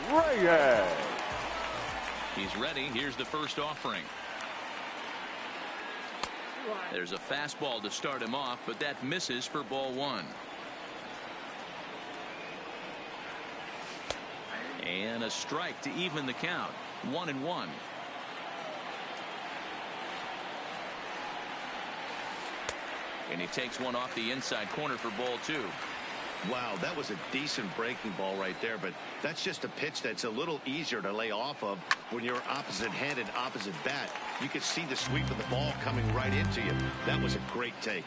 Reyes. He's ready. Here's the first offering. There's a fastball to start him off, but that misses for ball one. And a strike to even the count. 1-1. And he takes one off the inside corner for ball two. Wow, that was a decent breaking ball right there, but that's just a pitch that's a little easier to lay off of when you're opposite-handed, opposite bat. You could see the sweep of the ball coming right into you. That was a great take.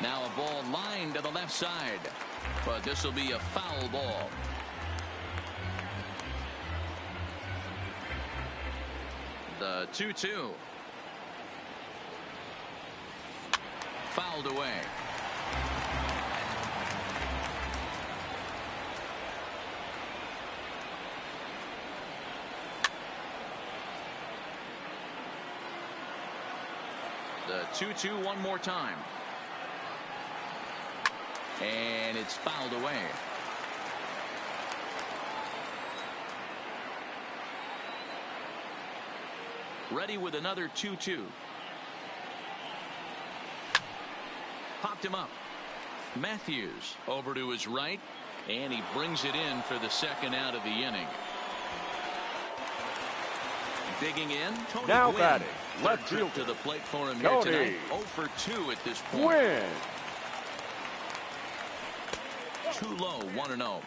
Now a ball lined to the left side, but this will be a foul ball. The 2-2. Fouled away. The 2-2 one more time. And it's fouled away. Ready with another 2-2. Popped him up. Matthews over to his right, and he brings it in for the second out of the inning. Digging in, Tony now Gwynn. batting, Third left trip fielder to the plate for him here Tony tonight. 0 for 2 at this point. Gwynn. Too low, 1-0.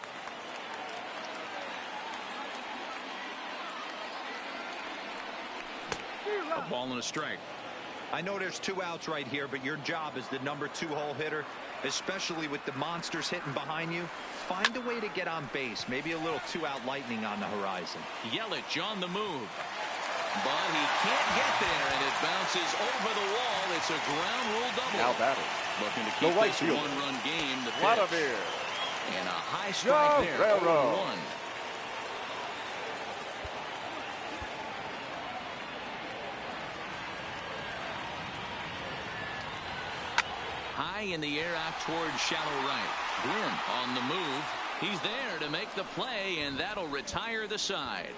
A ball and a strike. I know there's 2 outs right here, but your job as the number 2 hole hitter, especially with the monsters hitting behind you, find a way to get on base. Maybe a little 2-out lightning on the horizon. Yelich on the move. But he can't get there, and it bounces over the wall. It's a ground rule double. Now batting, Looking to keep right this fielder, one-run game. The pitch. Vladimir. And a high strike there. 0-1. High in the air out towards shallow right. Gwynn on the move. He's there to make the play, and that'll retire the side.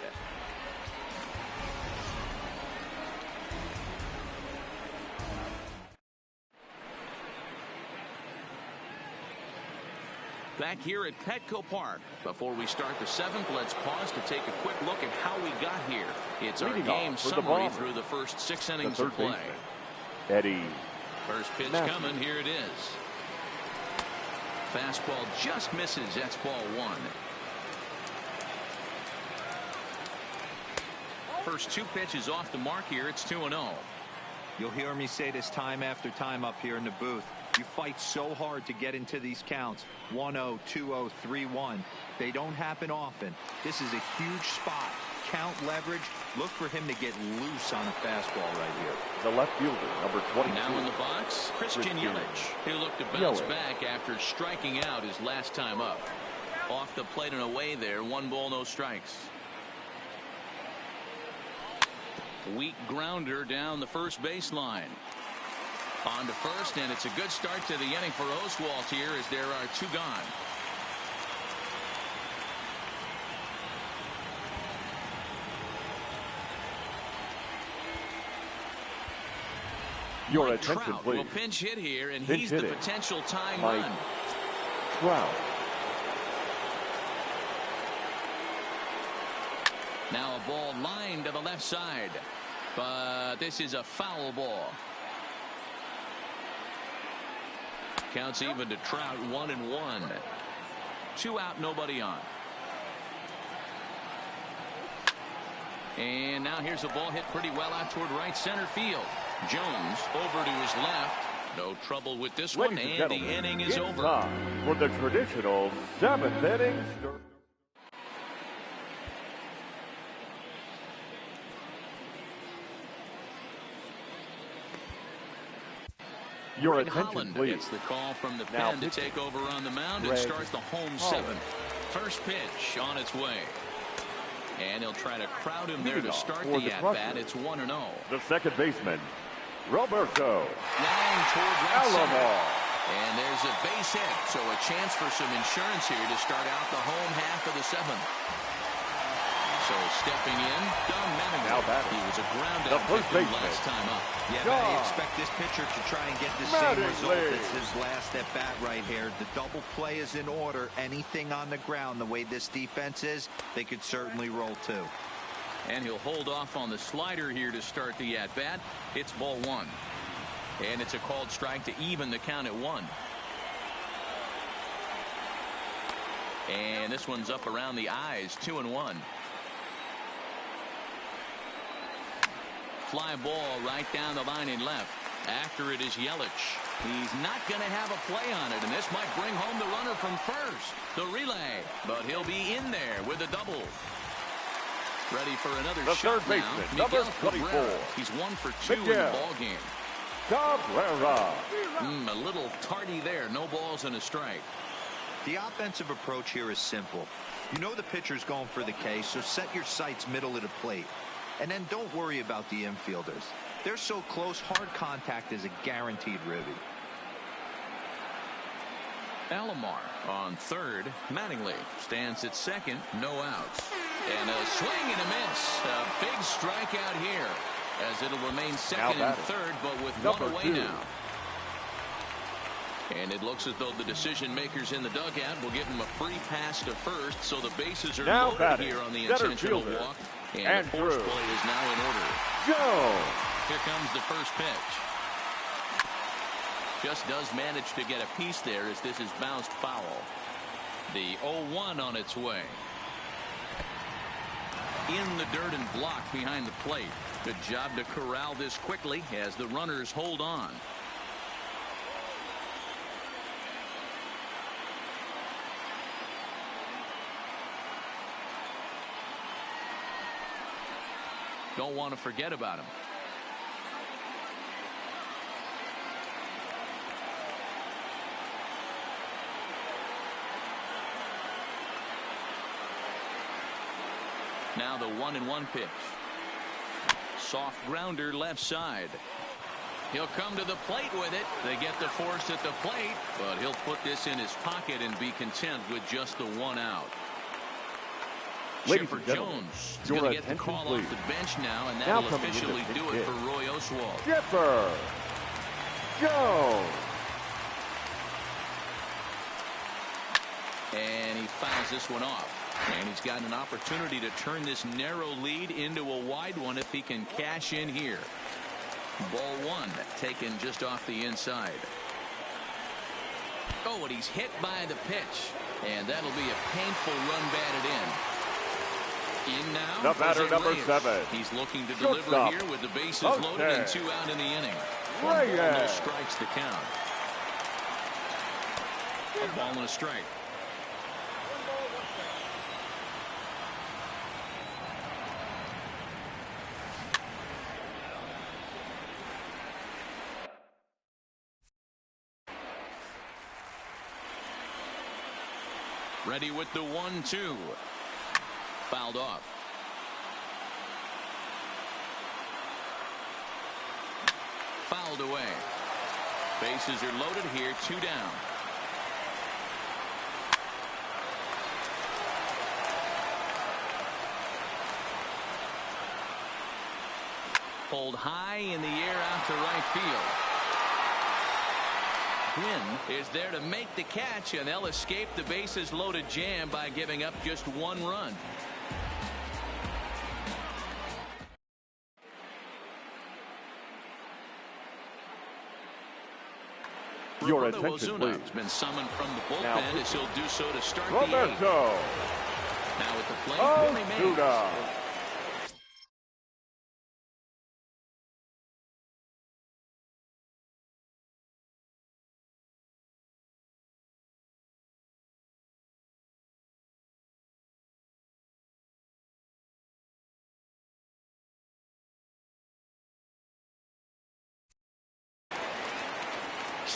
Back here at Petco Park. Before we start the 7th, let's pause to take a quick look at how we got here. It's our game summary through the first 6 innings of play. Eddie. First pitch coming. Here it is. Fastball just misses. That's ball 1. First 2 pitches off the mark here. It's 2-0. You'll hear me say this time after time up here in the booth. You fight so hard to get into these counts. 1-0, 2-0, 3-1. They don't happen often. This is a huge spot. Count leverage. Look for him to get loose on a fastball right here. The left fielder, number 22. Now in the box, Christian Yelich, who looked to bounce back after striking out his last time up. Off the plate and away there. 1 ball, no strikes. Weak grounder down the first baseline. On to first, and it's a good start to the inning for Oswalt here as there are 2 gone. Your Mike attention, Trout please. will pinch hit here, and Pinch he's hitting. the potential tying Mike run. Trout. Now a ball lined to the left side, but this is a foul ball. Counts even to Trout. 1-1. 2 out, nobody on. And now here's a ball hit pretty well out toward right center field. Jones over to his left. No trouble with this one, and the inning is over. Time for the traditional 7th inning. Your Greg attention, Holland please. gets the call from the Now pen to take over on the mound and Greg start the home Holland. 7th. First pitch on its way. And he'll try to crowd him there Leading to off start for the the at-bat. Crusher. It's 1-0. The second baseman, Roberto Line toward right center. Alamo. And there's a base hit, so a chance for some insurance here to start out the home half of the seventh. So stepping in, Don Mattingly. He was a ground-out victim last time up. Yeah, Matty, expect this pitcher to try and get the same result as his last at-bat right here. The double play is in order. Anything on the ground, the way this defense is, they could certainly roll too. And he'll hold off on the slider here to start the at-bat. It's ball one. And it's a called strike to even the count at 1. And this one's up around the eyes, 2-1. Fly ball right down the line in left. After it is Yelich. He's not going to have a play on it, and this might bring home the runner from first. The relay, but he'll be in there with a double. Ready for another shot third baseman, now. number 24. He's 1 for 2 in the ball game. Cabrera. A little tardy there. No balls and a strike. The offensive approach here is simple. You know the pitcher's going for the K, so set your sights middle of the plate. And then don't worry about the infielders. They're so close, hard contact is a guaranteed ribby. Alomar on third. Mattingly stands at second. No outs. And a swing and a miss. A big strikeout here, as it'll remain second and third, but with one away now. And it looks as though the decision makers in the dugout will give him a free pass to first, so the bases are loaded here on the intentional walk. And the force play is now in order. Go! Here comes the first pitch. Just does manage to get a piece there as this is bounced foul. The 0-1 on its way. In the dirt and blocked behind the plate. Good job to corral this quickly as the runners hold on. Don't want to forget about him. Now the 1-1 pitch. Soft grounder left side. He'll come to the plate with it. They get the force at the plate, but he'll put this in his pocket and be content with just the 1 out. Chipper Jones is going to get the call off the bench now, and that'll officially do it for Roy Oswalt. Chipper Jones. And he fouls this one off. And he's got an opportunity to turn this narrow lead into a wide one if he can cash in here. Ball 1 taken just off the inside. Oh, and he's hit by the pitch. And that'll be a painful run batted in. In now, the batter, number 7. He's looking to deliver here with the bases loaded and 2 out in the inning. One ball, no strikes the count. A ball and a strike. Ready with the 1-2. Fouled off. Fouled away. Bases are loaded here, 2 down. Pulled high in the air out to right field. Quinn is there to make the catch, and they'll escape the bases loaded jam by giving up just 1 run. Your Roberto attention, Ozuna please. has been summoned from the bullpen Now, as he'll do so to start Roberto. the 8th. Now at the plate, Willie Mays. Ozuna.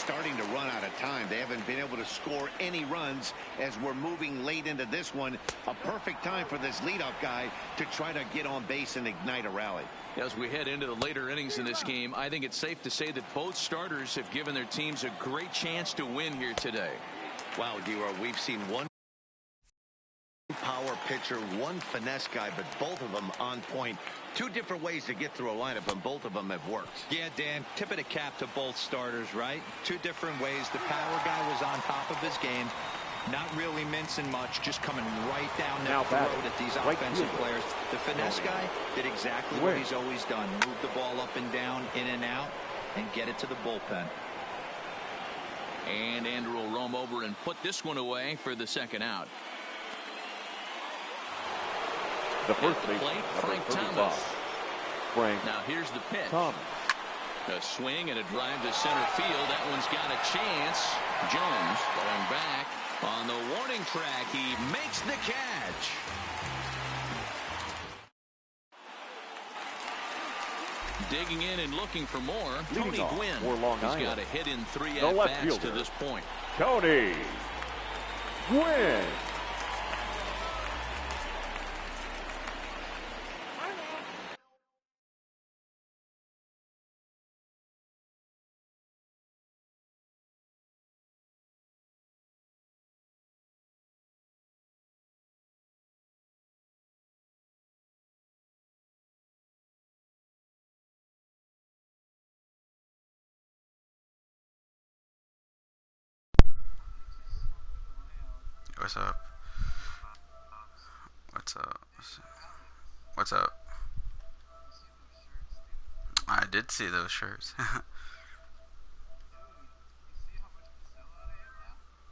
starting to run out of time. They haven't been able to score any runs as we're moving late into this one. A perfect time for this leadoff guy to try to get on base and ignite a rally. As we head into the later innings in this game, I think it's safe to say that both starters have given their teams a great chance to win here today. Wow, D-Roy, we've seen one power pitcher, one finesse guy, but both of them on point. Two different ways to get through a lineup, and both of them have worked. Yeah, Dan, tip of the cap to both starters, right? Two different ways. The power guy was on top of his game, not really mincing much, just coming right down that road at these offensive players. The finesse guy did exactly what he's always done. Move the ball up and down, in and out, and get it to the bullpen. And Andrew will roam over and put this one away for the second out. The first At the plate, Frank Thomas. Now here's the pitch. A swing and a drive to center field. That one's got a chance. Jones going back on the warning track. He makes the catch. Digging in and looking for more. Tony Gwynn. He's got a hit in 3 at-bats to this point. Tony Gwynn. What's up? What's up? What's up? I did see those shirts.